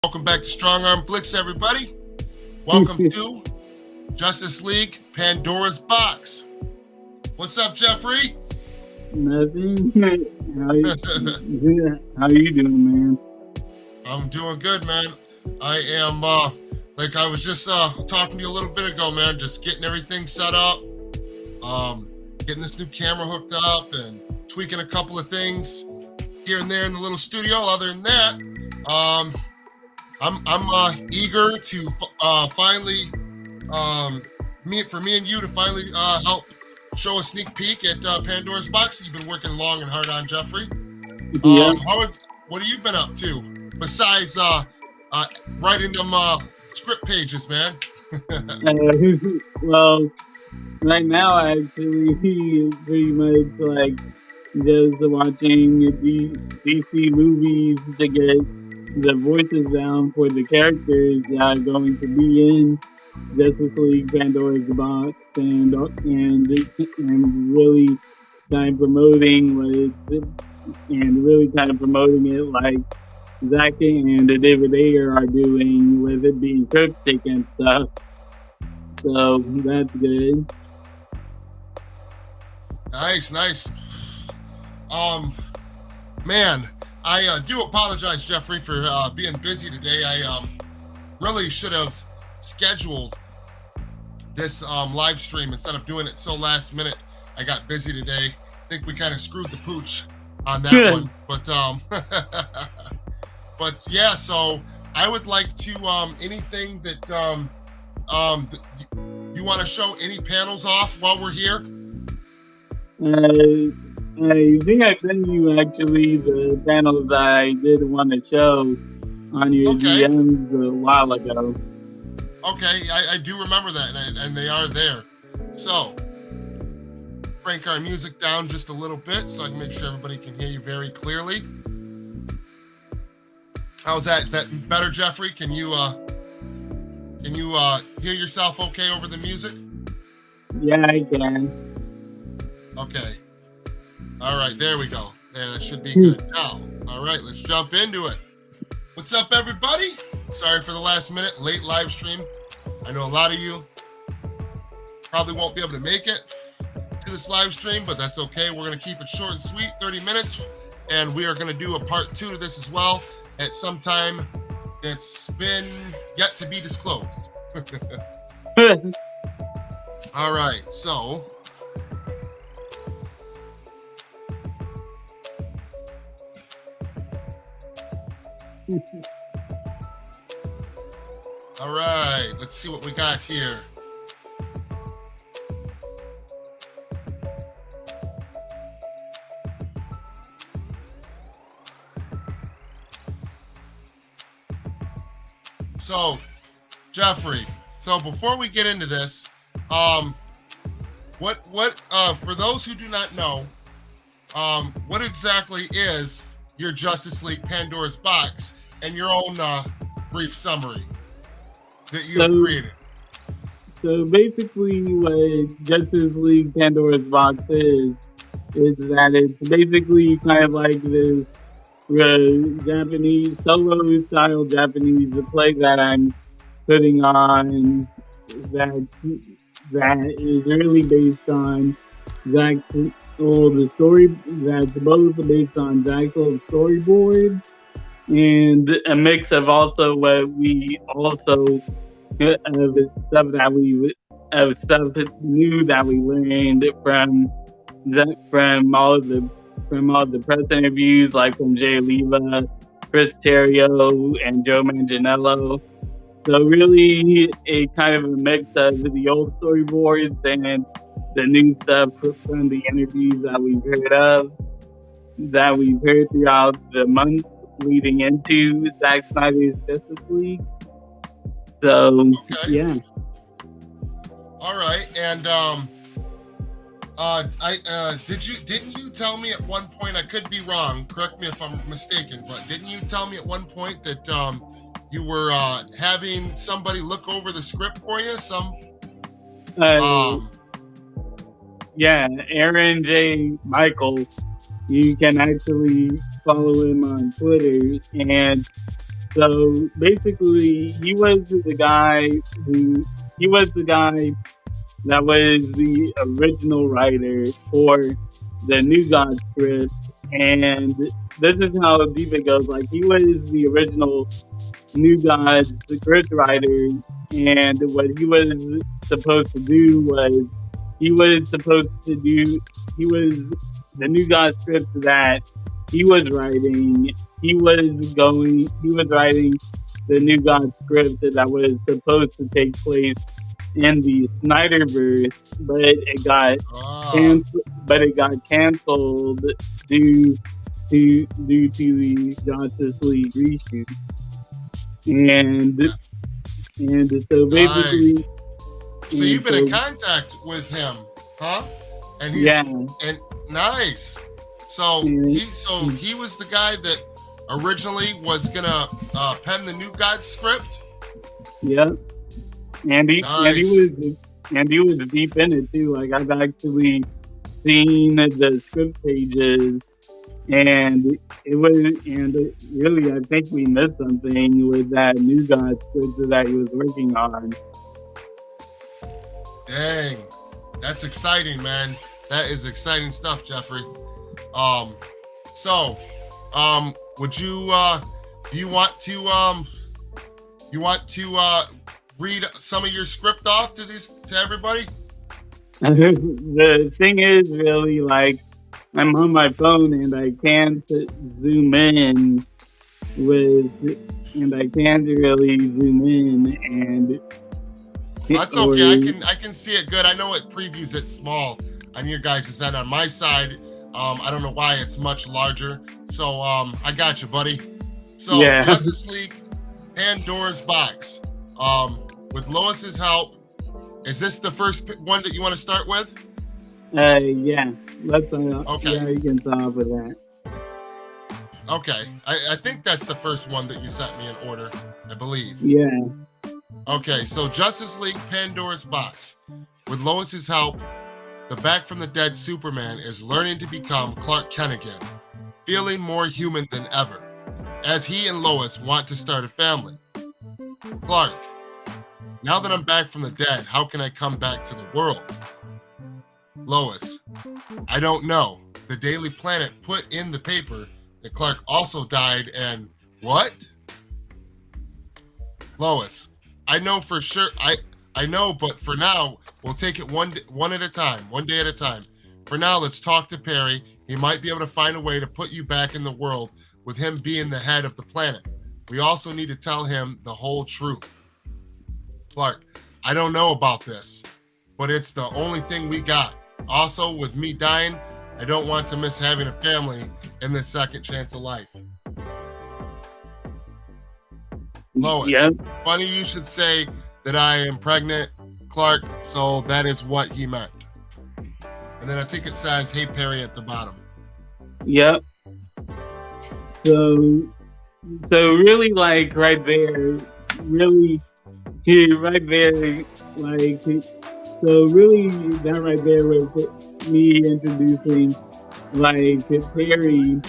Welcome back to Strong Arm Flix, everybody. Welcome to Justice League Pandora's Box. What's up, Jeffrey? Nothing. How you doing, man? I'm doing good, man. I am, like I was just talking to you a little bit ago, man, just getting everything set up, getting this new camera hooked up and tweaking a couple of things here and there in the little studio. Other than that, I'm eager to finally, for me and you to finally help show a sneak peek at Pandora's Box that you've been working long and hard on, Jeffrey. Yeah. What have you been up to besides writing them script pages, man? Well, right now, actually, pretty much like just watching the DC movies to get the voices down for the characters that are going to be in Justice League Pandora's Box, and really kind of promoting it like Zach and David Ayer are doing, with it being cryptic and stuff. So that's good. Nice. Man, I do apologize, Jeffrey, for being busy today. I really should have scheduled this live stream instead of doing it so last minute. I got busy today. I think we kind of screwed the pooch on that one. But yeah, so I would like to anything that you want to show any panels off while we're here? I think I sent you actually the panels that I did want to show on your DMs a while ago. Okay, I do remember that, and they are there. So, crank our music down just a little bit so I can make sure everybody can hear you very clearly. How's that? Is that better, Jeffrey? Can you hear yourself okay over the music? Yeah, I can. Okay. All right, there we go. Yeah, that should be good. Now, all right, let's jump into it. What's up, everybody? Sorry for the last minute late live stream. I know a lot of you probably won't be able to make it to this live stream, but that's okay. We're going to keep it short and sweet, 30 minutes, and we are going to do a part 2 to this as well at some time that's been yet to be disclosed. All right, so all right, let's see what we got here. So, Jeffrey, before we get into this, what for those who do not know, what exactly is your Justice League Pandora's Box and your own brief summary that you have created? So basically what Justice League Pandora's Box is that it's basically kind of like this Japanese solo style Japanese play that I'm putting on that is really based on Zach's the story that's both based on Zach's old storyboard and a mix of also what we also stuff new that we learned from all the press interviews, like from Jay Leva, Chris Terrio, and Joe Manganiello. So really, a kind of a mix of the old storyboards and the new stuff from the interviews that we've heard throughout the months leading into Zack Snyder's Justice League. So yeah. All right, and didn't you tell me at one point, I could be wrong, correct me if I'm mistaken, but didn't you tell me at one point that you were having somebody look over the script for you? Yeah, Aaron J. Michael. You can actually follow him on Twitter, and So basically, he was the guy that was the original writer for the New God script, and this is how deep it goes. Like he was the original New God script writer, and what he was supposed to do was he was supposed to do he was the New God script that he was writing. He was writing the New God script that was supposed to take place in the Snyderverse, Ah, but it got canceled due due to the Justice League reshoot. And so basically, nice. So and you've been in so contact with him, huh? And yeah, and nice. So and, he was the guy that originally was gonna pen the New God script. yep. Nice. And he was deep in it too. Like I've actually seen the script pages, and it was and really I think we missed something with that New God script that he was working on. Dang, that's exciting, man. That is exciting stuff, Jeffrey. Um, so, would you do you want to read some of your script off to everybody? The thing is really like I'm on my phone and I can't zoom in with and I can't really zoom in and That's or okay. I can see it good. I know it previews it small on your guys' end. On my side, I don't know why it's much larger. So I got you, buddy. So yeah. Justice League, Pandora's box. With Lois's help, is this the first one that you want to start with? Yeah. Let's Okay. yeah, you can start with that. Okay. I think that's the first one that you sent me in order, I believe. Yeah. Okay, so Justice League Pandora's box. With Lois's help, the back from the dead Superman is learning to become Clark Kent again, feeling more human than ever, as he and Lois want to start a family. Clark, now that I'm back from the dead, how can I come back to the world? Lois, I don't know. The Daily Planet put in the paper that Clark also died and what? Lois, I know for sure. I know, but for now, we'll take it one at a time, one day at a time. For now, let's talk to Perry. He might be able to find a way to put you back in the world with him being the head of the planet. We also need to tell him the whole truth. Clark, I don't know about this, but it's the only thing we got. Also, with me dying, I don't want to miss having a family in this second chance of life. Lois, Yep. funny you should say that I am pregnant, Clark, so that is what he meant. And then I think it says, hey, Perry at the bottom. Yep. So really like right there, really here right there, like so really that right there was me introducing like Perry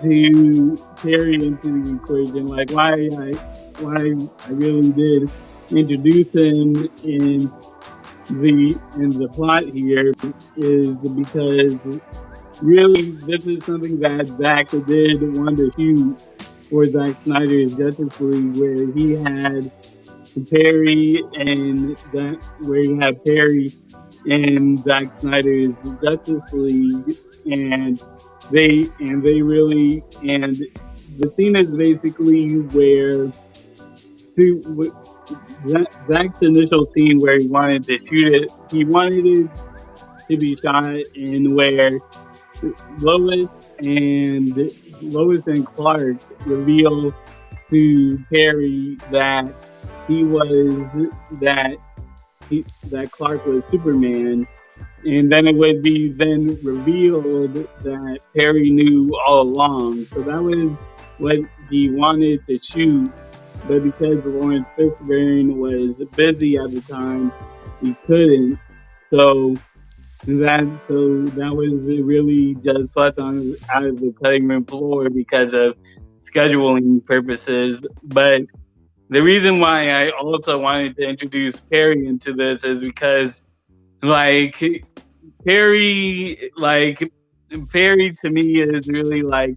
into the equation. Like why I really did introduce him in the plot here is because really this is something that Zack did want to shoot for Zack Snyder's Justice League, where he had Perry and Zack Snyder's Justice League, and they really and the scene is basically where Zack's initial scene where he wanted to shoot it, he wanted it to be shot in where Lois and Clark reveal to Perry that that Clark was Superman, and then it would be then revealed that Perry knew all along. So that was what he wanted to shoot, but because Lawrence Fishburne was busy at the time, he couldn't. So that was really just swept out of the cutting room floor because of scheduling purposes. But the reason why I also wanted to introduce Perry into this is because, like, Perry to me is really like,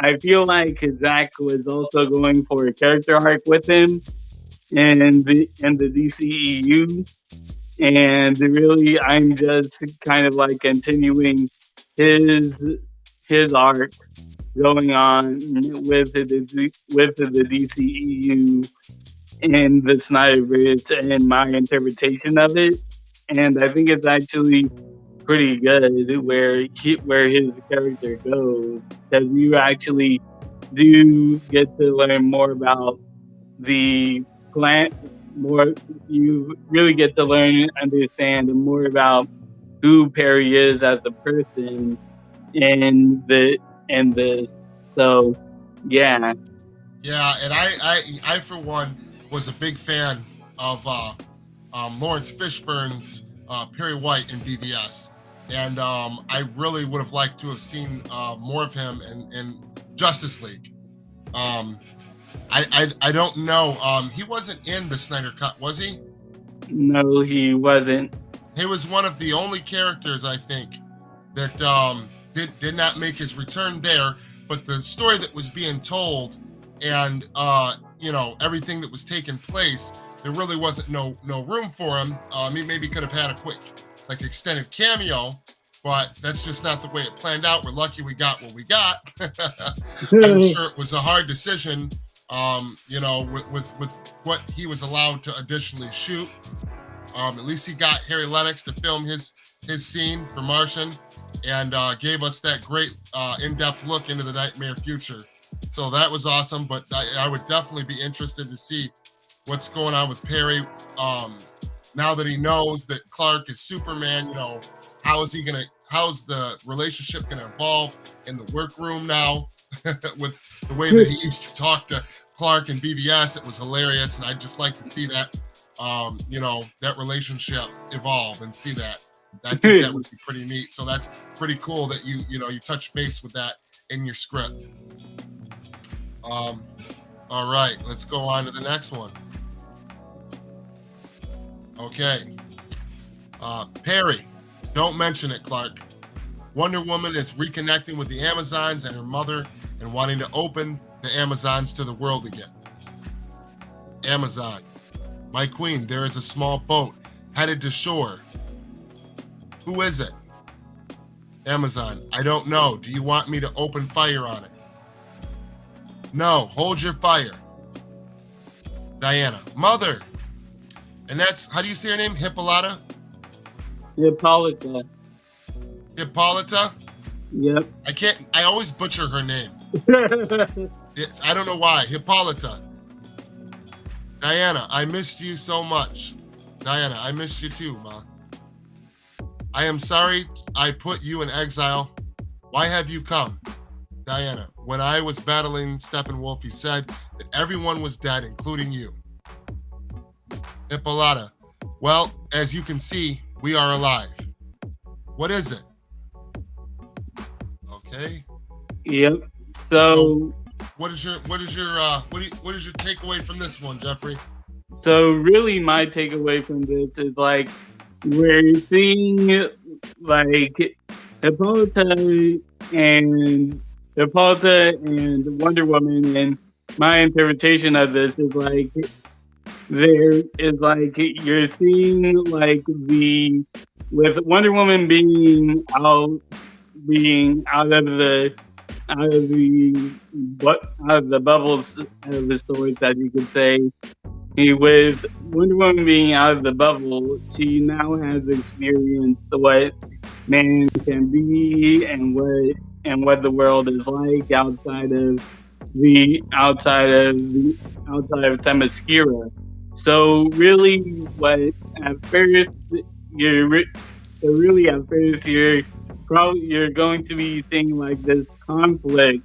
I feel like Zach was also going for a character arc with him in the DCEU, and really I'm just kind of like continuing his arc going on with the DCEU and the Snyderverse and my interpretation of it, and I think it's actually pretty good where his character goes, because you actually do get to learn more about the plant. More, you really get to learn and understand more about who Perry is as a person in this. So, yeah. Yeah, and I for one was a big fan of Lawrence Fishburne's Perry White in BVS, and I really would have liked to have seen more of him in Justice League. I don't know. He wasn't in the Snyder Cut, was he? No, he wasn't. He was one of the only characters, I think, that did not make his return there. But the story that was being told, and everything that was taking place, there really wasn't no room for him. He maybe could have had a quick, like, extended cameo, but that's just not the way it planned out. We're lucky we got what we got. I'm sure it was a hard decision. With what he was allowed to additionally shoot. At least he got Harry Lennox to film his scene for Martian, and gave us that great in-depth look into the nightmare future. So that was awesome, but I would definitely be interested to see what's going on with Perry. Now that he knows that Clark is Superman, how's the relationship gonna evolve in the workroom now? With the way that he used to talk to Clark and BVS, it was hilarious, and I'd just like to see that, that relationship evolve and see that. I think that would be pretty neat. So that's pretty cool that you touch base with that in your script. All right, let's go on to the next one. Okay, Perry, don't mention it, Clark. Wonder Woman is reconnecting with the Amazons and her mother and wanting to open the Amazons to the world again. Amazon, my queen, there is a small boat headed to shore. Who is it? Amazon, I don't know. Do you want me to open fire on it? No, hold your fire. Diana, mother. And that's, how do you say her name? Hippolyta? Hippolyta. Hippolyta? Yep. I always butcher her name. I don't know why. Hippolyta. Diana, I missed you so much. Diana, I missed you too, Ma. I am sorry I put you in exile. Why have you come? Diana, when I was battling Steppenwolf, he said that everyone was dead, including you. Hippolyta, well, as you can see, we are alive. What is it? Okay. Yep. So what is your takeaway from this one, Jeffrey? So really, my takeaway from this is like we're seeing like Hippolyta and Wonder Woman, and my interpretation of this is like there is like you're seeing like with Wonder Woman being out of the bubbles of the stories, that you could say. With Wonder Woman being out of the bubble, she now has experienced what man can be and what the world is like outside of Themyscira. So really, at first you're going to be seeing like this conflict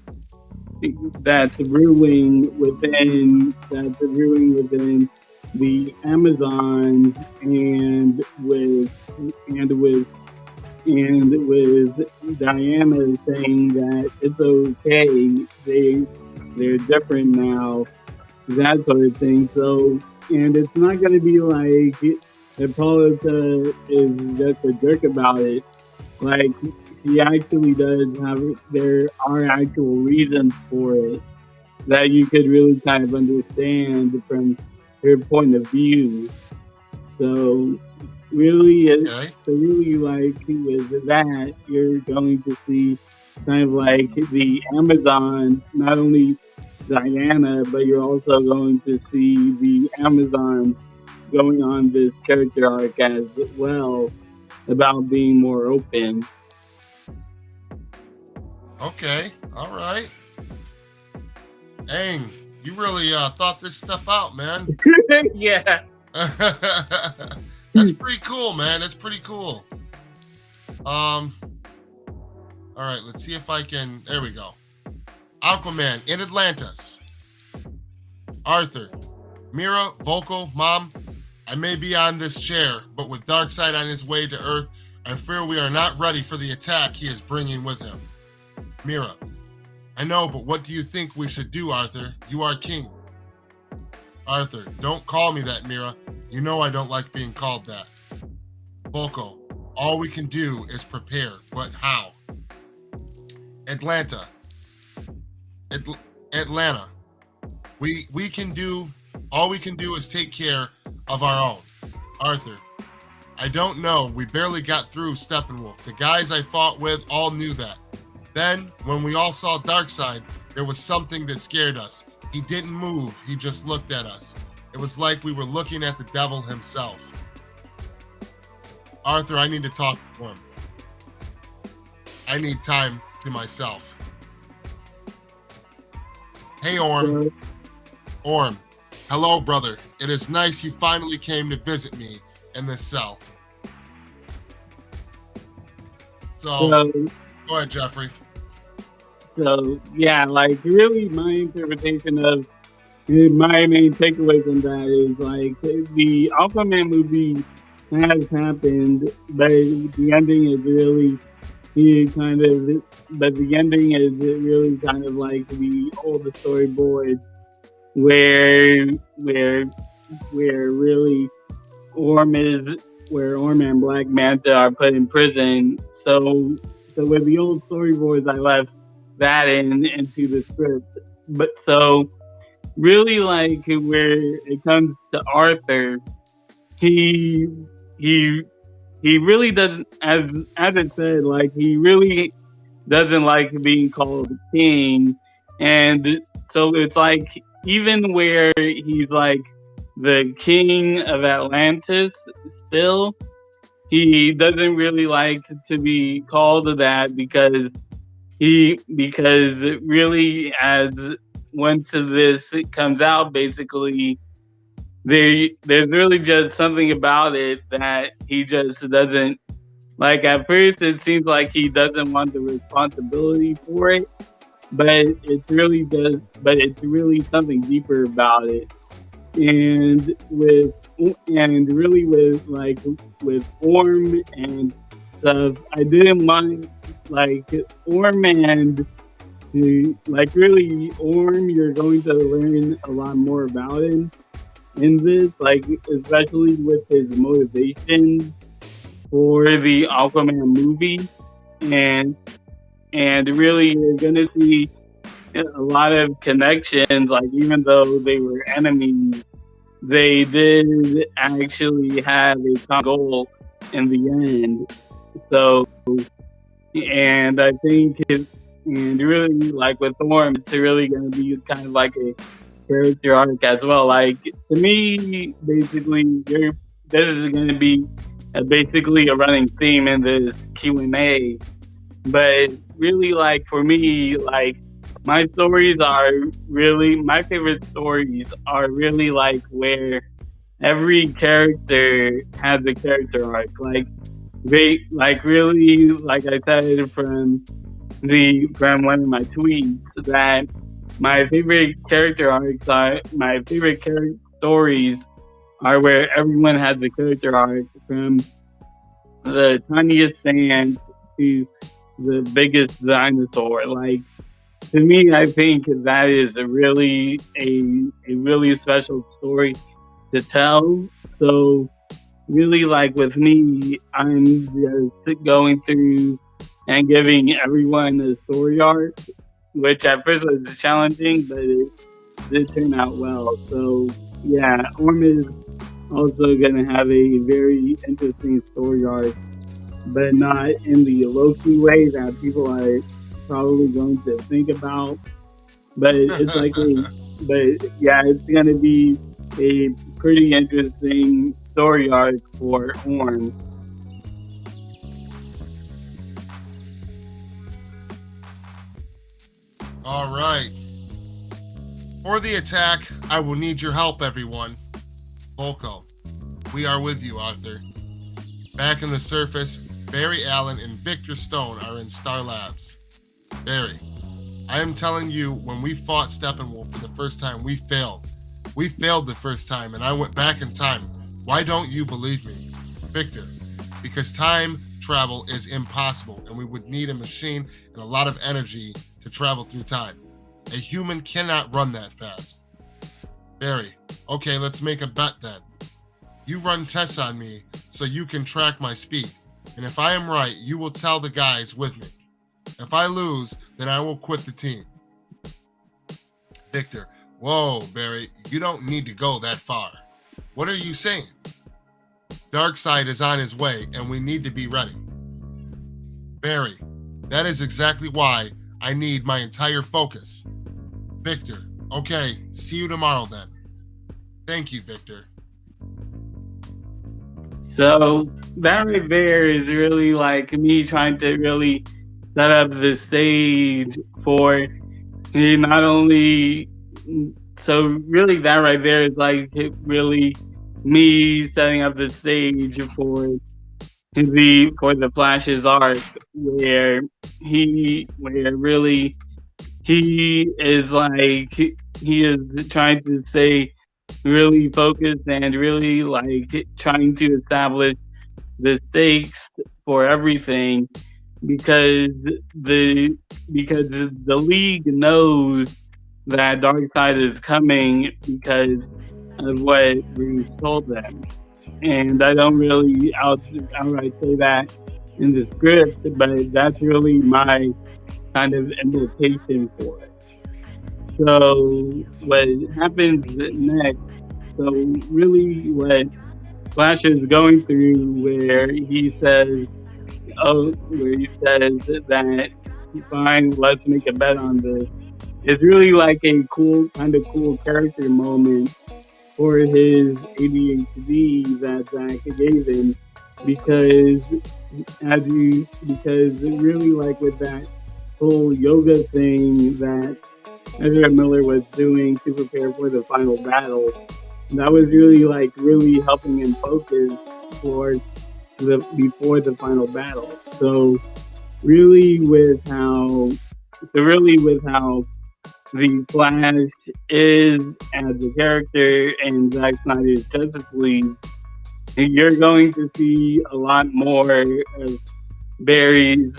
that's brewing within the Amazons, and with Diana saying that it's okay. they're different now, that sort of thing. So, and it's not going to be like Hippolyta is just a jerk about it. Like, she actually does have, there are actual reasons for it that you could really kind of understand from her point of view. So really, Okay. so really like with that, you're going to see kind of like the Amazon, not only Diana, but you're also going to see the Amazons going on this character arc as well about being more open. Okay. All right. Dang, you really thought this stuff out, man. Yeah. That's pretty cool, man. That's pretty cool. All right, let's see if I can. There we go. Aquaman in Atlantis. Arthur, Mira, vocal, mom. I may be on this chair, but with Darkseid on his way to Earth, I fear we are not ready for the attack he is bringing with him. Mira, I know, but what do you think we should do, Arthur? You are king. Arthur, don't call me that, Mira. You know I don't like being called that. Volko, all we can do is prepare, but how? Atlanta. Atlanta. We can do, all we can do is take care of our own. Arthur, I don't know. We barely got through Steppenwolf. The guys I fought with all knew that. Then, when we all saw Darkseid, there was something that scared us. He didn't move, he just looked at us. It was like we were looking at the devil himself. Arthur, I need to talk to him. I need time to myself. Hey, Orm. Orm. Hello, brother. It is nice you finally came to visit me in this cell. So go ahead, Jeffrey. So yeah, like really, my interpretation of my main takeaway from that is like the Aquaman movie has happened, but the ending is really kind of, but the ending is really kind of like the old storyboard where really Orm is, where Orm and Black Manta are put in prison. So with the old storyboards, I left that into the script. But so really, like where it comes to Arthur, he really doesn't, as it said, like he really doesn't like being called king, and so it's like even where he's like the king of Atlantis, still he doesn't really like to be called that because really, as once this comes out, basically there's really just something about it that he just doesn't like. At first it seems like he doesn't want the responsibility for it, but it's really something deeper about it. And really with Orm and stuff, I didn't mind like Orm and like really Orm, you're going to learn a lot more about him in this, like especially with his motivation for the Aquaman movie, and really you're gonna see a lot of connections. Like even though they were enemies, they did actually have a common goal in the end. So, and I think and really like with Orm, it's really going to be kind of like a character arc as well. Like to me, basically, this is going to be basically a running theme in this Q&A. But really, like for me, like my stories are really, my favorite stories are really like where every character has a character arc. Like they, like really, like I said from one of my tweets, that my favorite character arcs are, my favorite character stories are where everyone has a character arc, from the tiniest ant to the biggest dinosaur. Like to me, I think that is a really special story to tell. So really, like with me, I'm just going through and giving everyone a story arc, which at first was challenging, but it did turn out well. So yeah, Orm is also going to have a very interesting story arc, but not in the low-key way that people are probably going to think about. But it's like but yeah, it's going to be a pretty interesting story arc for Orm. All right. For the attack, I will need your help, everyone. Volko, we are with you, Arthur. Back in the surface, Barry Allen and Victor Stone are in Star Labs. Barry, I am telling you, when we fought Steppenwolf for the first time, we failed. We failed the first time, and I went back in time. Why don't you believe me? Victor, because time travel is impossible, and we would need a machine and a lot of energy to travel through time. A human cannot run that fast. Barry, okay, let's make a bet then. You run tests on me so you can track my speed. And if I am right, you will tell the guys with me. If I lose, then I will quit the team. Victor, whoa, Barry, you don't need to go that far. What are you saying? Darkseid is on his way, and we need to be ready. Barry, that is exactly why I need my entire focus. Victor, okay, see you tomorrow then. Thank you, Victor. So that right there is really like me trying to really set up the stage for not only. So really, that right there is like really me setting up the stage for the Flash's arc, where really he is like he is trying to stay really focused and really like trying to establish the stakes for everything, because the league knows that Darkseid is coming because of what Bruce told them. And I don't really outright say that in the script, but that's really my kind of implication for it. So what happens next? So really, what Flash is going through, where he says that fine, let's make a bet on this. It's really like a cool character moment for his ADHD that Zach gave him, because really, like with that whole yoga thing that Ezra Miller was doing to prepare for the final battle, that was really helping him focus for before the final battle. So really with how the Flash is as a character in Zack Snyder's Justice League, you're going to see a lot more of Barry's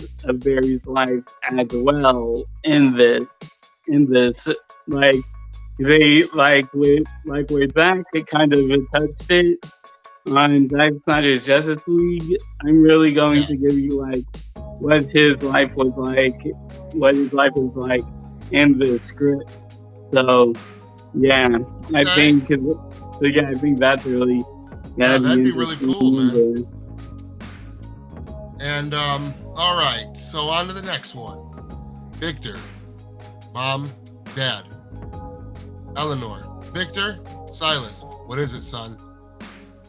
life as well in this. Like they where Zack kind of touched it on Zack Snyder's Justice League. I'm really going to give you like what his life was like in the script. So yeah, I think that's really that'd be really cool, man. And all right, so on to the next one. Victor, Mom, Dad, Eleanor, Victor, Silas. What is it, son?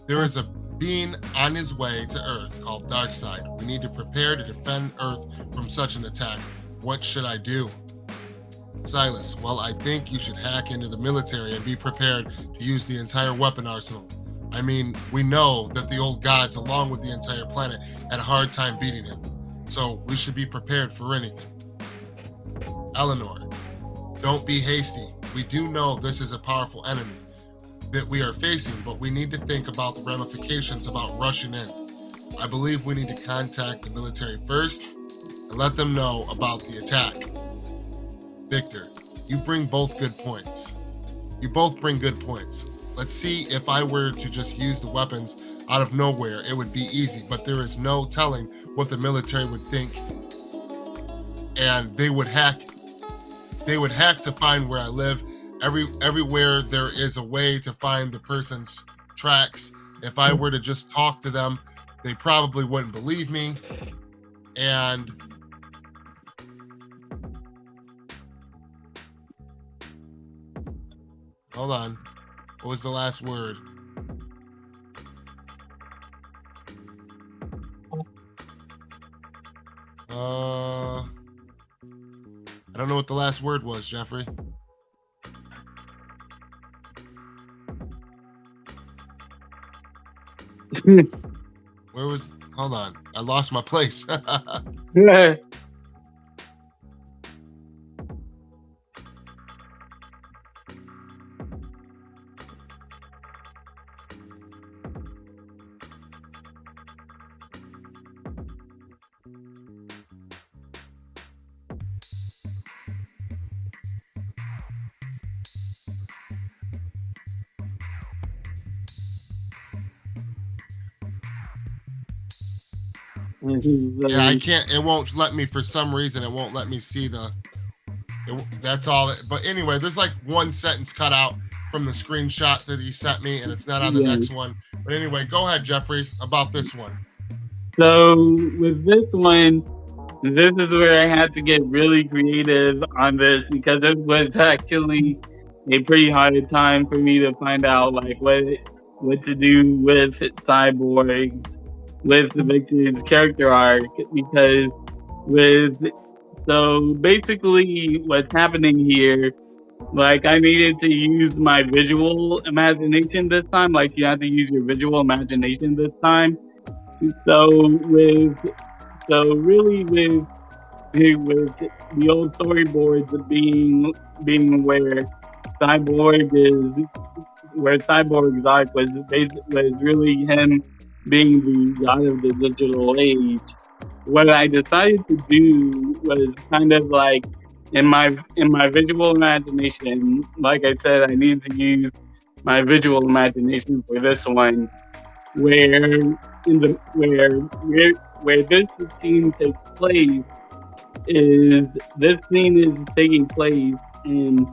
There is a being on his way to Earth called Darkseid. We need to prepare to defend Earth from such an attack. What should I do? Silas, well, I think you should hack into the military and be prepared to use the entire weapon arsenal. I mean, we know that the old gods, along with the entire planet, had a hard time beating him. So we should be prepared for anything. Eleanor, don't be hasty. We do know this is a powerful enemy that we are facing, but we need to think about the ramifications about rushing in. I believe we need to contact the military first and let them know about the attack. Victor, you bring both good points. You both bring good points. Let's see if I were to just use the weapons out of nowhere, it would be easy, but there is no telling what the military would think. And they would hack to find where I live. Everywhere there is a way to find the person's tracks. If I were to just talk to them, they probably wouldn't believe me. And hold on. What was the last word? I don't know what the last word was, Jeffrey. Where was, hold on. I lost my place. Yeah. Yeah, I can't, it won't let me, for some reason, it won't let me see that's all. But anyway, there's like one sentence cut out from the screenshot that he sent me, and it's not on the next one. But anyway, go ahead, Jeffrey, about this one. So with this one, this is where I had to get really creative on this because it was actually a pretty hard time for me to find out like what to do with cyborgs, with Victor's character arc, because so basically what's happening here, like I needed to use my visual imagination this time. Like you have to use your visual imagination this time. So really with the old storyboards being where Cyborg's arc was really him being the god of the digital age. What I decided to do was kind of like in my visual imagination, like I said, I needed to use my visual imagination for this one, where this scene takes place is taking place in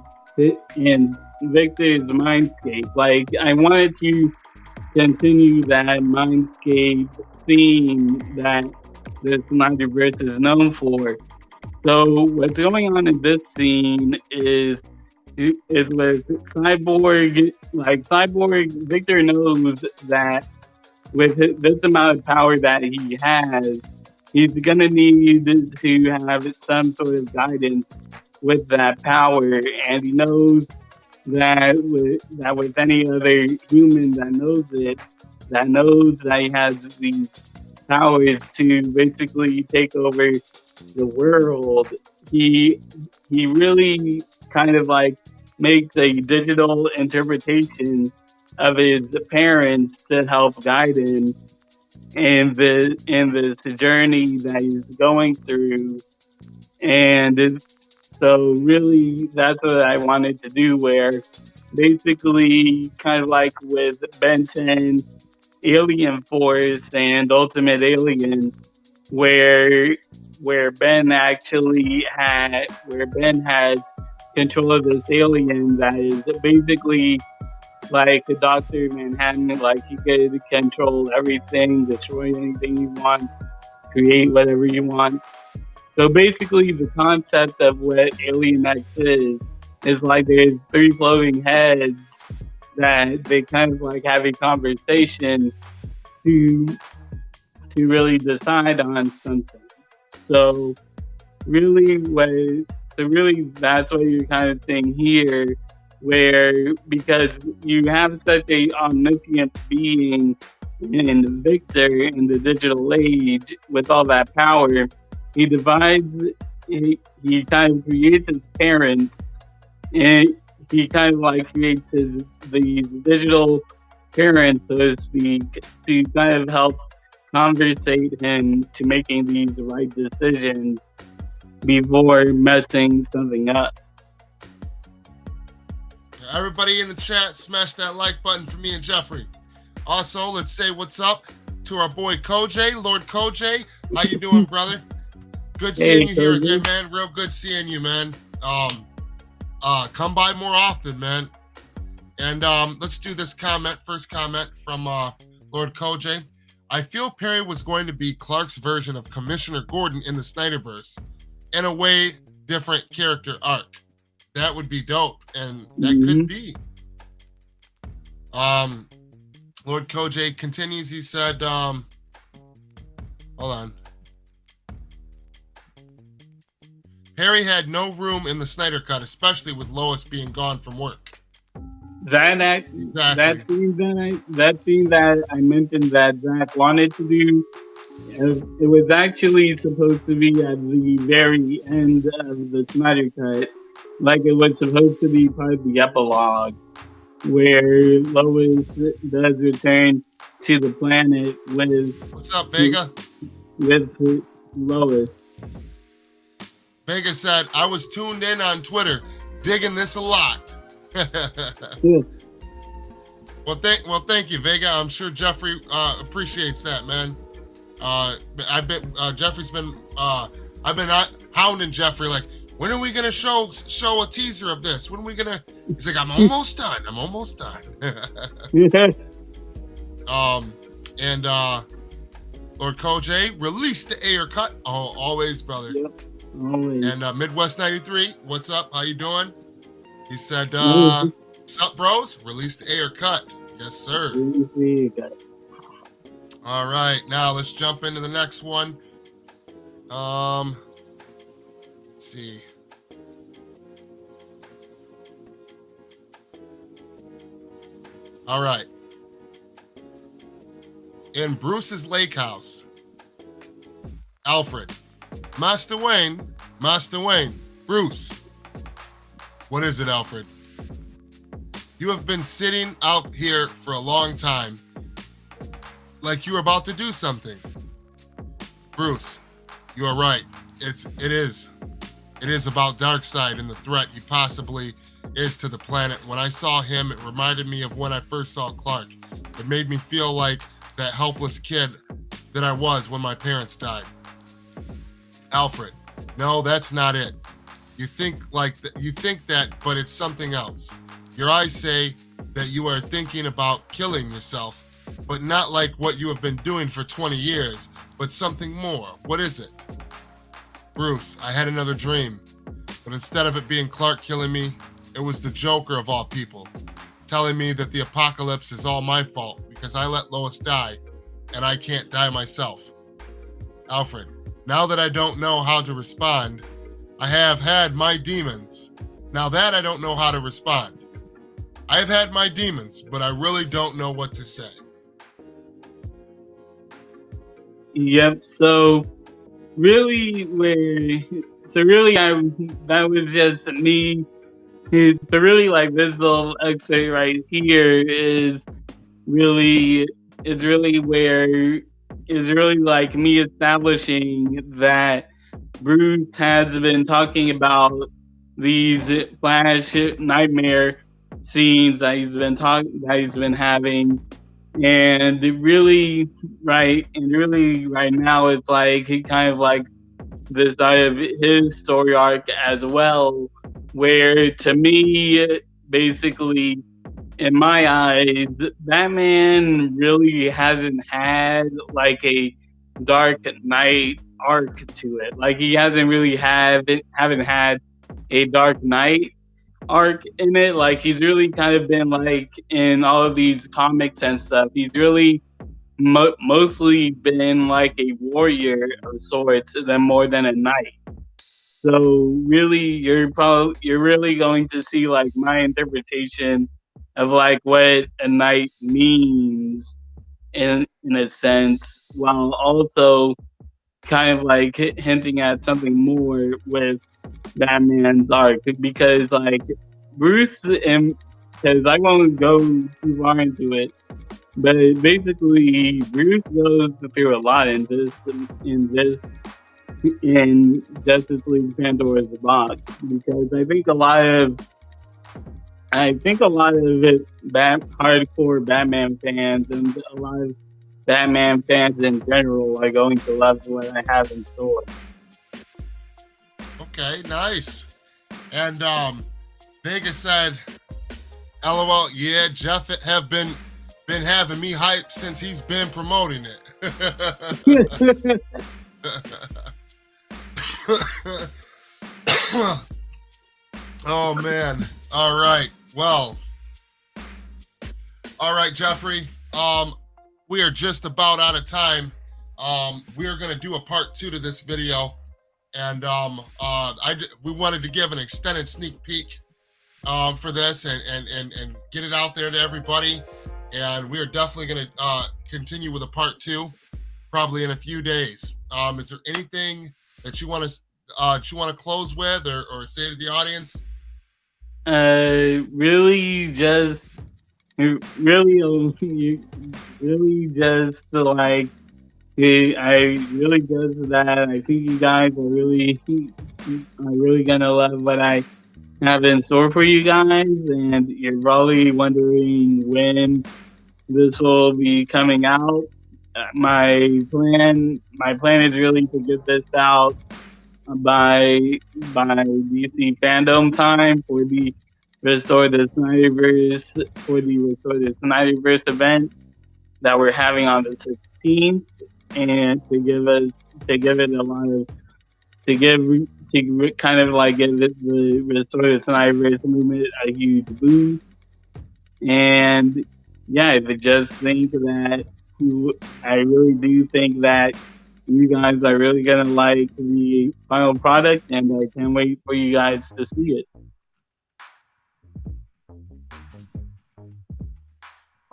Victor's mindscape. Like I wanted to continue that mindscape theme that the Snyderverse is known for. So what's going on in this scene is with Cyborg. Like Cyborg, Victor knows that with this amount of power that he has, he's gonna need to have some sort of guidance with that power, and he knows that with any other human that knows that he has these powers to basically take over the world, he really kind of like makes a digital interpretation of his parents to help guide him in this journey that he's going through. And so really that's what I wanted to do, where basically kind of like with Ben 10, Alien Force, and Ultimate Alien, where Ben has control of this alien that is basically like a Dr. Manhattan. Like he could control everything, destroy anything you want, create whatever you want. So basically the concept of what Alien X is like there's three floating heads that they kind of like have a conversation to really decide on something. So really that's what you're kind of saying here, where because you have such a omniscient being in Victor in the digital age with all that power, he kind of creates his parents, and he kind of like creates these digital parents, so to speak, to kind of help conversate him to making these right decisions before messing something up. Everybody in the chat, smash that like button for me and Jeffrey. Also, let's say what's up to our boy Koj, Lord Koj. How you doing, brother? Good seeing you here again, man. Real good seeing you, man. Come by more often, man. And let's do this comment. First comment from Lord Koj. I feel Perry was going to be Clark's version of Commissioner Gordon in the Snyderverse, in a way different character arc. That would be dope, and that could be. Lord Koj continues. He said, hold on. Perry had no room in the Snyder Cut, especially with Lois being gone from work. That scene that I mentioned that Zach wanted to do, it was actually supposed to be at the very end of the Snyder Cut. Like it was supposed to be part of the epilogue, where Lois does return to the planet with... What's up, Vega? With Lois. Vega said, I was tuned in on Twitter, digging this a lot. Yeah. Well, thank you, Vega. I'm sure Jeffrey appreciates that, man. Jeffrey's been I've been hounding Jeffrey like, when are we gonna show a teaser of this? When are we gonna? He's like, I'm almost done. And Lord Koj released the Ayer Cut. Oh, always, brother. Yep, always. And Midwest 93, what's up? How you doing? He said, sup, bros? Released the Ayer Cut. Yes, sir. All right, now let's jump into the next one. Let's see. All right. In Bruce's lake house, Alfred, Master Wayne, Bruce. What is it, Alfred? You have been sitting out here for a long time, like you were about to do something. Bruce, you are right. It is about Darkseid and the threat he possibly is to the planet. When I saw him, it reminded me of when I first saw Clark. It made me feel like that helpless kid that I was when my parents died. Alfred, no, that's not it. You think that, but it's something else. Your eyes say that you are thinking about killing yourself, but not like what you have been doing for 20 years, but something more. What is it? Bruce, I had another dream, but instead of it being Clark killing me, it was the Joker of all people, telling me that the apocalypse is all my fault because I let Lois die and I can't die myself. Alfred, now that I don't know how to respond, I have had my demons. Now that I don't know how to respond. I have had my demons, but I really don't know what to say. Yep, so really, that was just me. So really, like, this little excerpt right here is really like me establishing that Bruce has been talking about these flash nightmare scenes that he's been having, and really right now it's like he kind of like the start of his story arc as well, where to me, basically, in my eyes, Batman really hasn't had like a Dark Knight arc to it. Like he hasn't really haven't had a Dark Knight arc in it. Like he's really kind of been like in all of these comics and stuff. He's really mostly been like a warrior of sorts, more than a knight. So really, you're really going to see like my interpretation of like what a knight means in a sense, while also kind of like hinting at something more with Batman's arc, because like Bruce, and because I won't go too far into it, but basically Bruce goes through a lot in Justice League Pandora's box, because I think a lot of I think a lot of it, hardcore Batman fans and a lot of Batman fans in general are going to love what I have in store. Okay, nice. And Vegas said, "LOL, yeah, Jeff have been having me hyped since he's been promoting it." Oh man. All right. Well. All right, Jeffrey. We are just about out of time. We are going to do a part 2 to this video, and we wanted to give an extended sneak peek for this and get it out there to everybody. And we are definitely going to continue with a part 2, probably in a few days. Is there anything that you want to close with or say to the audience? Really just like, I really just that I think you guys are really gonna love what I have in store for you guys, and you're probably wondering when this will be coming out. My plan is really to get this out by DC fandom time for the Restore the Snyderverse event that we're having on the 16th, and to give it a lot of to kind of like give it the Restore the Snyderverse movement a huge boost. And yeah, I just think that I really do think that you guys are really gonna like the final product, and I can't wait for you guys to see it.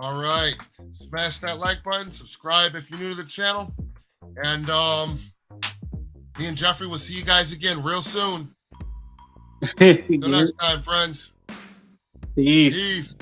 All right, smash that like button, subscribe if you're new to the channel, and me and Jeffrey will see you guys again real soon. Until next time, friends. Peace. Peace.